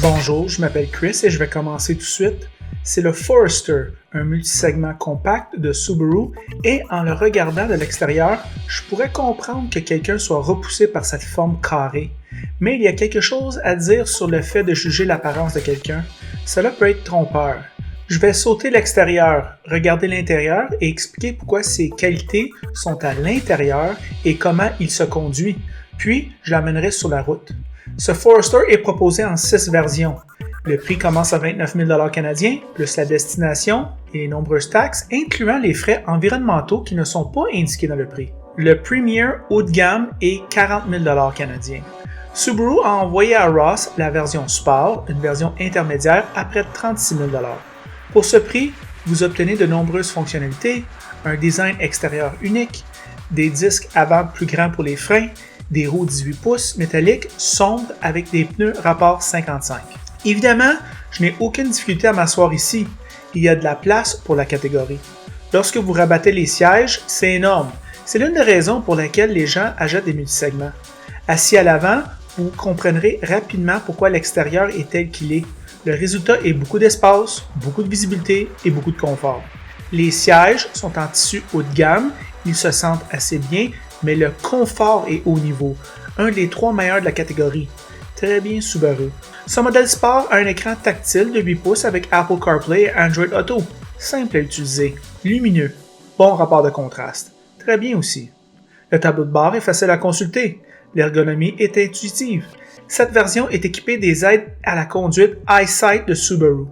Bonjour, je m'appelle Chris et je vais commencer tout de suite. C'est le Forester, un multisegment compact de Subaru, et en le regardant de l'extérieur, je pourrais comprendre que quelqu'un soit repoussé par cette forme carrée. Mais il y a quelque chose à dire sur le fait de juger l'apparence de quelqu'un. Cela peut être trompeur. Je vais sauter l'extérieur, regarder l'intérieur et expliquer pourquoi ses qualités sont à l'intérieur et comment il se conduit. Puis, je l'amènerai sur la route. Ce Forester est proposé en 6 versions. Le prix commence à 29 000 canadiens, plus la destination et les nombreuses taxes, incluant les frais environnementaux qui ne sont pas indiqués dans le prix. Le Premier haut de gamme est 40 000 canadiens. Subaru a envoyé à Ross la version Sport, une version intermédiaire, à près de 36 000 Pour ce prix, vous obtenez de nombreuses fonctionnalités, un design extérieur unique, des disques avant plus grands pour les freins, des roues 18 pouces métalliques sombres avec des pneus rapport 55. Évidemment, je n'ai aucune difficulté à m'asseoir ici. Il y a de la place pour la catégorie. Lorsque vous rabattez les sièges, c'est énorme. C'est l'une des raisons pour lesquelles les gens achètent des multisegments. Assis à l'avant, vous comprendrez rapidement pourquoi l'extérieur est tel qu'il est. Le résultat est beaucoup d'espace, beaucoup de visibilité et beaucoup de confort. Les sièges sont en tissu haut de gamme, ils se sentent assez bien, mais le confort est haut niveau, un des 3 meilleurs de la catégorie. Très bien Subaru. Ce modèle sport a un écran tactile de 8 pouces avec Apple CarPlay et Android Auto. Simple à utiliser, lumineux, bon rapport de contraste. Très bien aussi. Le tableau de bord est facile à consulter. L'ergonomie est intuitive. Cette version est équipée des aides à la conduite EyeSight de Subaru.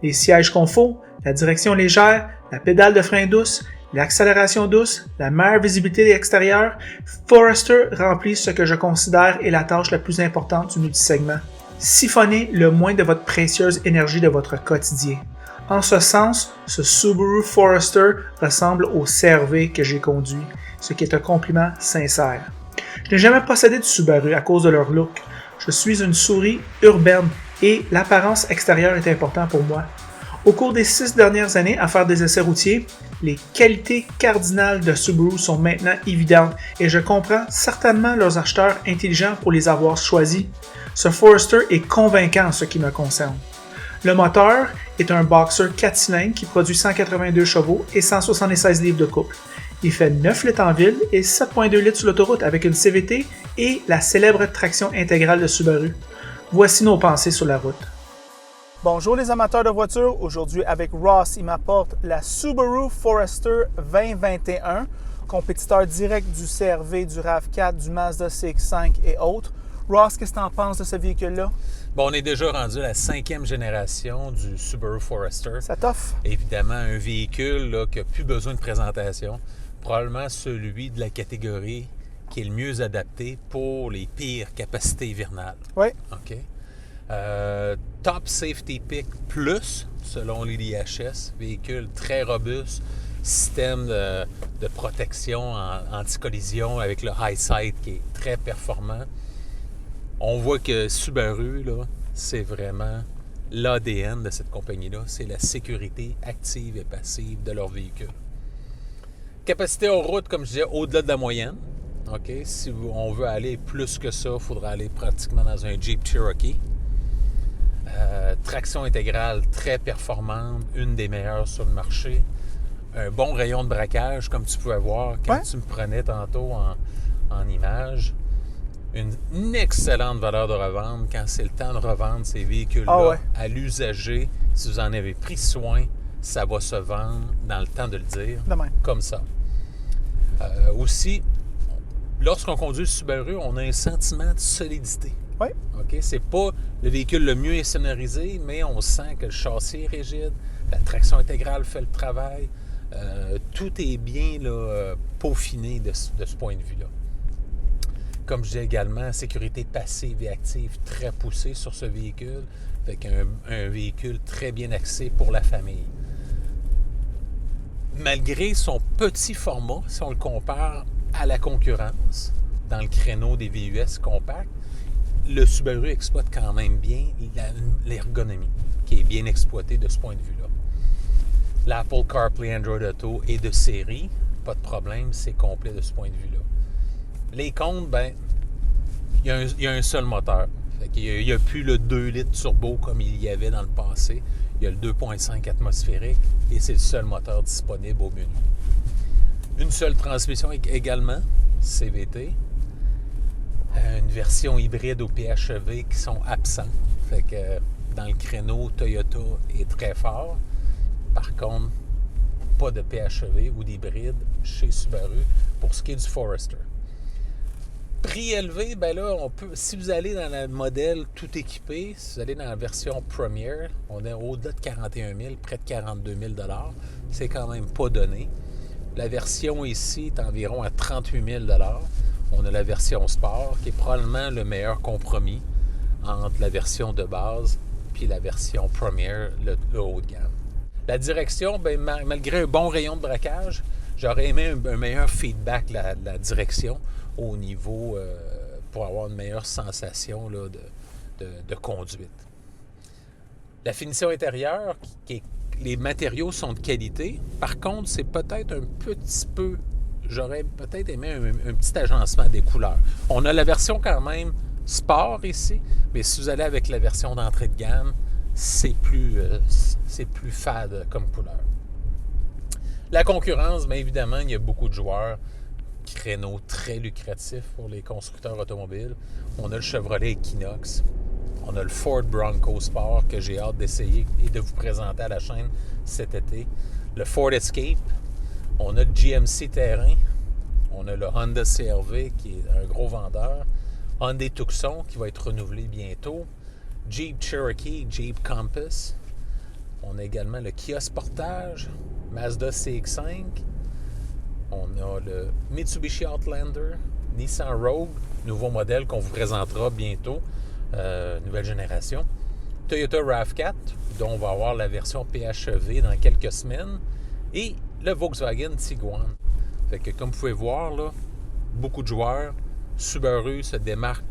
Les sièges confort, la direction légère, la pédale de frein douce, l'accélération douce, la meilleure visibilité extérieure, Forester remplit ce que je considère est la tâche la plus importante du multisegment. Siphonner le moins de votre précieuse énergie de votre quotidien. En ce sens, ce Subaru Forester ressemble au CR-V que j'ai conduit, ce qui est un compliment sincère. Je n'ai jamais possédé de Subaru à cause de leur look. Je suis une souris urbaine et l'apparence extérieure est importante pour moi. Au cours des 6 dernières années à faire des essais routiers, les qualités cardinales de Subaru sont maintenant évidentes et je comprends certainement leurs acheteurs intelligents pour les avoir choisis. Ce Forester est convaincant en ce qui me concerne. Le moteur est un Boxer 4 cylindres qui produit 182 chevaux et 176 livres de couple. Il fait 9 litres en ville et 7,2 litres sur l'autoroute avec une CVT et la célèbre traction intégrale de Subaru. Voici nos pensées sur la route. Bonjour les amateurs de voitures, aujourd'hui avec Ross, il m'apporte la Subaru Forester 2021, compétiteur direct du CR-V, du RAV4, du Mazda CX-5 et autres. Ross, qu'est-ce que tu en penses de ce véhicule-là? Bon, on est déjà rendu à la 5e génération du Subaru Forester. Ça t'offre? Évidemment, un véhicule là, qui n'a plus besoin de présentation. Probablement celui de la catégorie qui est le mieux adapté pour les pires capacités hivernales. Oui. OK. Top Safety Pick Plus, selon l'IDHS. Véhicule très robuste. Système de protection anti-collision avec le EyeSight qui est très performant. On voit que Subaru, là, c'est vraiment l'ADN de cette compagnie-là. C'est la sécurité active et passive de leur véhicule. Capacité en route, comme je disais, au-delà de la moyenne. Okay? Si on veut aller plus que ça, il faudra aller pratiquement dans un Jeep Cherokee. Traction intégrale très performante, une des meilleures sur le marché. Un bon rayon de braquage, comme tu pouvais voir quand tu me prenais tantôt en image. Une excellente valeur de revente quand c'est le temps de revendre ces véhicules-là à l'usager. Si vous en avez pris soin, ça va se vendre dans le temps de le dire, comme ça. Aussi, lorsqu'on conduit le Subaru, on a un sentiment de solidité. Oui. Okay? C'est pas le véhicule le mieux sonorisé, mais on sent que le châssis est rigide, la traction intégrale fait le travail. Tout est bien là, peaufiné de ce point de vue-là. Comme je disais également, sécurité passive et active très poussée sur ce véhicule, avec un véhicule très bien axé pour la famille. Malgré son petit format, si on le compare à la concurrence, dans le créneau des VUS compacts, le Subaru exploite quand même bien l'ergonomie, qui est bien exploitée de ce point de vue-là. L'Apple CarPlay Android Auto est de série, pas de problème, c'est complet de ce point de vue-là. Les comptes, il y a un seul moteur. Fait qu'il n'y a plus le 2 litres turbo comme il y avait dans le passé. Il y a le 2.5 atmosphérique et c'est le seul moteur disponible au menu. Une seule transmission également, CVT. Une version hybride au PHEV qui sont absents. Fait que dans le créneau, Toyota est très fort. Par contre, pas de PHEV ou d'hybride chez Subaru pour ce qui est du Forester. Prix élevé, ben là, on peut, si vous allez dans le modèle tout équipé, si vous allez dans la version Premier, on est au-delà de 41 000, près de 42 000 $. C'est quand même pas donné. La version ici est environ à 38 000 $. On a la version Sport, qui est probablement le meilleur compromis entre la version de base puis la version Premier, le haut de gamme. La direction, ben, malgré un bon rayon de braquage, j'aurais aimé un meilleur feedback de la direction au niveau pour avoir une meilleure sensation là, de conduite. La finition intérieure, les matériaux sont de qualité. Par contre, c'est peut-être un petit peu... J'aurais peut-être aimé un petit agencement des couleurs. On a la version quand même sport ici, mais si vous allez avec la version d'entrée de gamme, c'est plus fade comme couleur. La concurrence, bien évidemment, il y a beaucoup de joueurs. Créneau très lucratif pour les constructeurs automobiles. On a le Chevrolet Equinox. On a le Ford Bronco Sport que j'ai hâte d'essayer et de vous présenter à la chaîne cet été. Le Ford Escape. On a le GMC Terrain. On a le Honda CR-V qui est un gros vendeur. Hyundai Tucson qui va être renouvelé bientôt. Jeep Cherokee, Jeep Compass. On a également le Kia Sportage, Mazda CX-5. On a le Mitsubishi Outlander, Nissan Rogue, nouveau modèle qu'on vous présentera bientôt, nouvelle génération. Toyota RAV4, dont on va avoir la version PHEV dans quelques semaines. Et le Volkswagen Tiguan. Fait que comme vous pouvez voir, là, beaucoup de joueurs. Subaru se démarque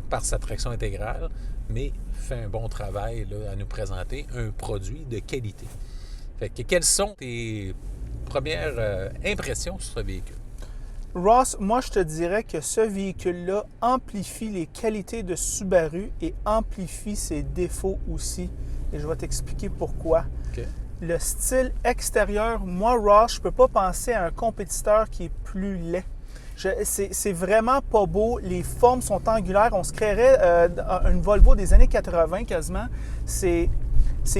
par sa traction intégrale, mais fait un bon travail là, à nous présenter un produit de qualité. Fait que quelles sont tes premières impressions sur ce véhicule? Ross, moi je te dirais que ce véhicule-là amplifie les qualités de Subaru et amplifie ses défauts aussi. Et je vais t'expliquer pourquoi. Okay. Le style extérieur, moi Ross, je ne peux pas penser à un compétiteur qui est plus laid. C'est vraiment pas beau. Les formes sont angulaires. On se créerait une Volvo des années 80 quasiment. C'est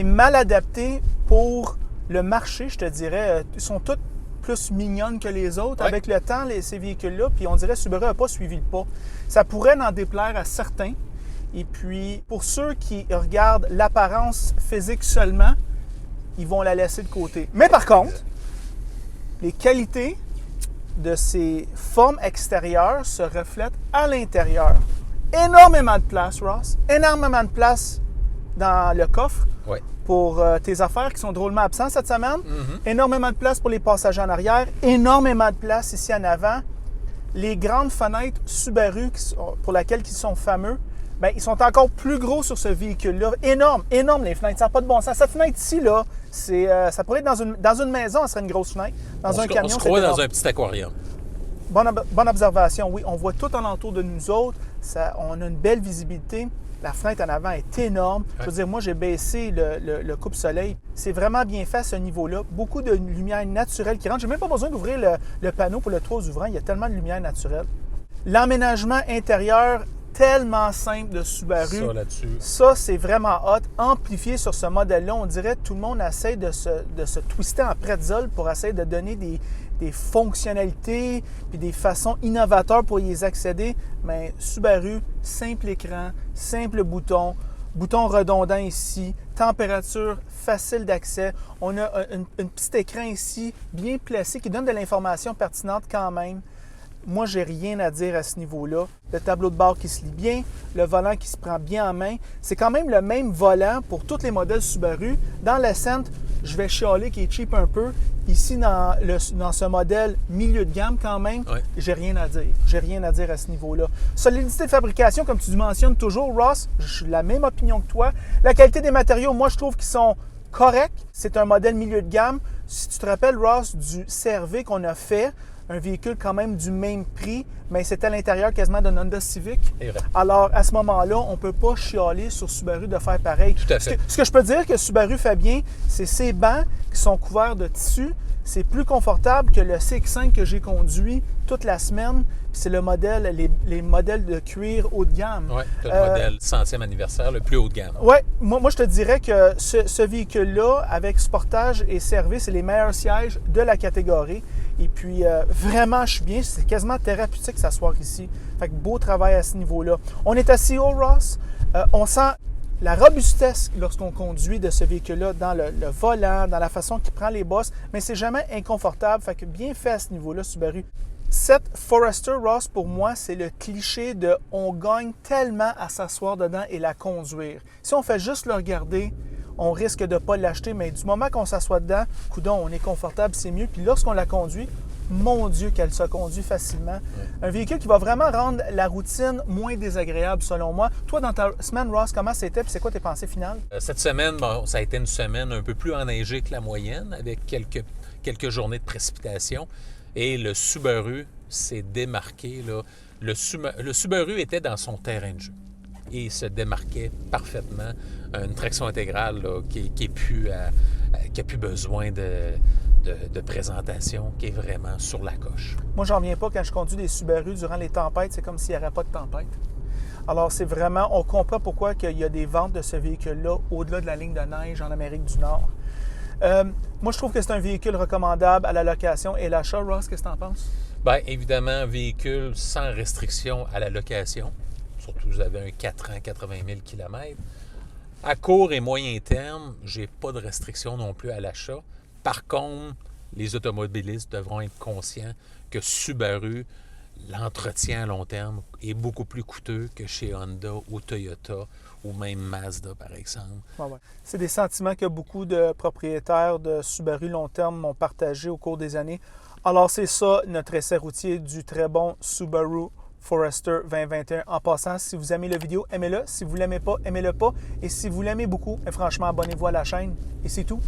mal adapté pour le marché, je te dirais. Ils sont toutes plus mignonnes que les autres. Ouais. Avec le temps, ces véhicules-là, puis on dirait que Subaru n'a pas suivi le pas. Ça pourrait en déplaire à certains. Et puis, pour ceux qui regardent l'apparence physique seulement, ils vont la laisser de côté. Mais par contre, les qualités de ces formes extérieures se reflètent à l'intérieur. Énormément de place, Ross. Énormément de place dans le coffre pour tes affaires qui sont drôlement absentes cette semaine. Mm-hmm. Énormément de place pour les passagers en arrière. Énormément de place ici en avant. Les grandes fenêtres Subaru pour lesquelles ils sont fameux, bien, ils sont encore plus gros sur ce véhicule-là. Énorme les fenêtres. Ça n'a pas de bon sens. Cette fenêtre ici, là, ça pourrait être dans une maison, ça serait une grosse fenêtre. Dans un camion, on se croit dans un petit aquarium. Bonne observation, oui. On voit tout alentour de nous autres. On a une belle visibilité. La fenêtre en avant est énorme. Ouais. Je veux dire, moi, j'ai baissé le coupe-soleil. C'est vraiment bien fait à ce niveau-là. Beaucoup de lumière naturelle qui rentre. Je n'ai même pas besoin d'ouvrir le panneau pour le toit ouvrant. Il y a tellement de lumière naturelle. L'emménagement intérieur, tellement simple de Subaru. Ça, là-dessus. Ça, c'est vraiment hot. Amplifié sur ce modèle-là, on dirait que tout le monde essaie de se twister en pretzel pour essayer de donner des fonctionnalités puis des façons innovateurs pour y accéder. Mais Subaru, simple écran, simple bouton redondant ici, température facile d'accès. On a un petit écran ici, bien placé, qui donne de l'information pertinente quand même. Moi, j'ai rien à dire à ce niveau-là. Le tableau de bord qui se lit bien, le volant qui se prend bien en main. C'est quand même le même volant pour tous les modèles Subaru. Dans l'Ascent, je vais chialer qui est cheap un peu. Ici, dans ce modèle milieu de gamme quand même, j'ai rien à dire. J'ai rien à dire à ce niveau-là. Solidité de fabrication, comme tu mentionnes toujours, Ross, je suis de la même opinion que toi. La qualité des matériaux, moi, je trouve qu'ils sont corrects. C'est un modèle milieu de gamme. Si tu te rappelles, Ross, du CR-V qu'on a fait, un véhicule quand même du même prix, mais c'est à l'intérieur quasiment d'un Honda Civic. C'est vrai. Alors, à ce moment-là, on ne peut pas chialer sur Subaru de faire pareil. Tout à fait. Ce que je peux dire que Subaru fait bien, c'est ses bancs qui sont couverts de tissu. C'est plus confortable que le CX-5 que j'ai conduit toute la semaine. C'est le modèle, les modèles de cuir haut de gamme. Oui, tu as le modèle 100e anniversaire, le plus haut de gamme. Oui, moi je te dirais que ce véhicule-là, avec Sportage et service, c'est les meilleurs sièges de la catégorie. Et puis, vraiment, je suis bien. C'est quasiment thérapeutique s'asseoir ici. Fait que beau travail à ce niveau-là. On est assis au Ross. On sent la robustesse lorsqu'on conduit de ce véhicule-là dans le volant, dans la façon qu'il prend les bosses, mais c'est jamais inconfortable. Fait que bien fait à ce niveau-là, Subaru. Cette Forester Ross, pour moi, c'est le cliché de on gagne tellement à s'asseoir dedans et la conduire. Si on fait juste le regarder, on risque de ne pas l'acheter, mais du moment qu'on s'assoit dedans, coudonc, on est confortable, c'est mieux. Puis lorsqu'on la conduit, mon Dieu, qu'elle se conduit facilement. Un véhicule qui va vraiment rendre la routine moins désagréable, selon moi. Toi, dans ta semaine, Ross, comment c'était? Puis c'est quoi tes pensées finales? Cette semaine, bon, ça a été une semaine un peu plus enneigée que la moyenne, avec quelques journées de précipitation. Et le Subaru s'est démarqué. Là. Le Subaru était dans son terrain de jeu. Et il se démarquait parfaitement. Une traction intégrale là, qui a plus besoin de présentation, qui est vraiment sur la coche. Moi, j'en reviens pas quand je conduis des Subaru durant les tempêtes. C'est comme s'il n'y avait pas de tempête. Alors, c'est vraiment... On comprend pourquoi il y a des ventes de ce véhicule-là au-delà de la ligne de neige en Amérique du Nord. Moi, je trouve que c'est un véhicule recommandable à la location et l'achat. Ross, qu'est-ce que tu en penses? Bien, évidemment, véhicule sans restriction à la location. Surtout, vous avez un 4 ans, 80 000 km. À court et moyen terme, je n'ai pas de restriction non plus à l'achat. Par contre, les automobilistes devront être conscients que Subaru, l'entretien à long terme est beaucoup plus coûteux que chez Honda ou Toyota ou même Mazda, par exemple. Ouais. C'est des sentiments que beaucoup de propriétaires de Subaru long terme m'ont partagé au cours des années. Alors, c'est ça, notre essai routier du très bon Subaru Forester 2021. En passant, si vous aimez la vidéo, aimez-le. Si vous ne l'aimez pas, aimez-le pas. Et si vous l'aimez beaucoup, franchement, abonnez-vous à la chaîne. Et c'est tout.